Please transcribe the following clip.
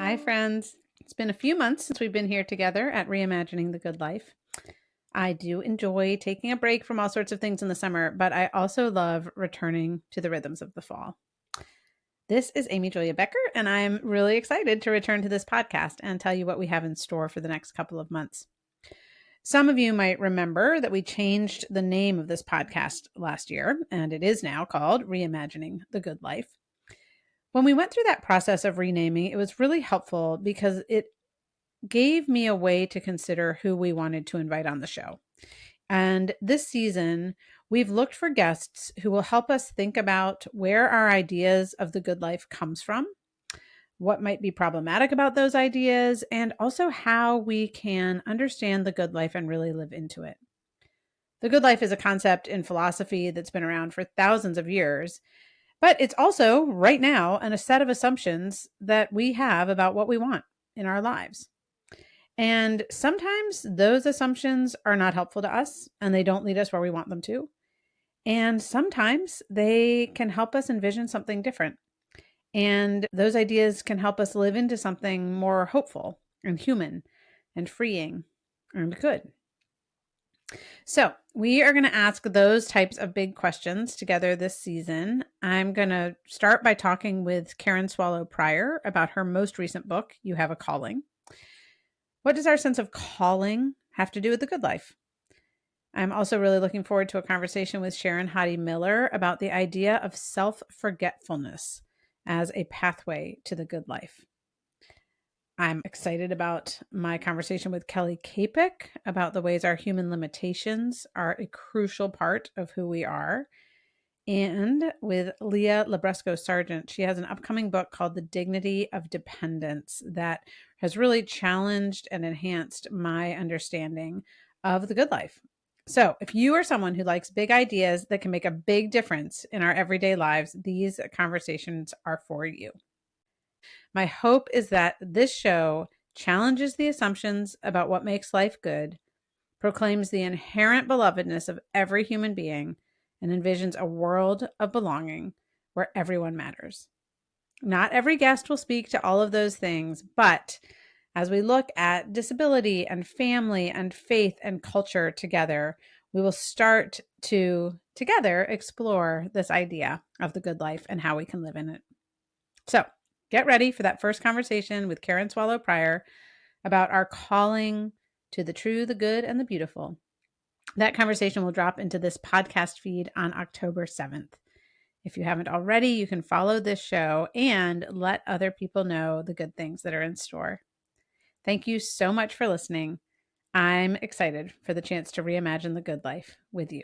Hi, friends. It's been a few months since we've been here together at Reimagining the Good Life. I do enjoy taking a break from all sorts of things in the summer, but I also love returning to the rhythms of the fall. This is Julia Becker, and I'm really excited to return to this podcast and tell you what we have in store for the next couple of months. Some of you might remember that we changed the name of this podcast last year, and it is now called Reimagining the Good Life. When we went through that process of renaming, it was really helpful because it gave me a way to consider who we wanted to invite on the show. And this season, we've looked for guests who will help us think about where our ideas of the good life comes from, what might be problematic about those ideas, and also how we can understand the good life and really live into it. The good life is a concept in philosophy that's been around for thousands of years, but it's also right now a set of assumptions that we have about what we want in our lives. And sometimes those assumptions are not helpful to us and they don't lead us where we want them to. And sometimes they can help us envision something different. And those ideas can help us live into something more hopeful and human and freeing and good. So we are going to ask those types of big questions together this season. I'm going to start by talking with Karen Swallow Prior about her most recent book, You Have a Calling. What does our sense of calling have to do with the good life? I'm also really looking forward to a conversation with Sharon Hodde Miller about the idea of self-forgetfulness as a pathway to the good life. I'm excited about my conversation with Kelly Kapic about the ways our human limitations are a crucial part of who we are. And with Leah Libresco Sargeant, she has an upcoming book called The Dignity of Dependence that has really challenged and enhanced my understanding of the good life. So if you are someone who likes big ideas that can make a big difference in our everyday lives, these conversations are for you. My hope is that this show challenges the assumptions about what makes life good, proclaims the inherent belovedness of every human being, and envisions a world of belonging where everyone matters. Not every guest will speak to all of those things, but as we look at disability and family and faith and culture together, we will start to together explore this idea of the good life and how we can live in it. So get ready for that first conversation with Karen Swallow Prior about our calling to the true, the good, and the beautiful. That conversation will drop into this podcast feed on October 7th. If you haven't already, you can follow this show and let other people know the good things that are in store. Thank you so much for listening. I'm excited for the chance to reimagine the good life with you.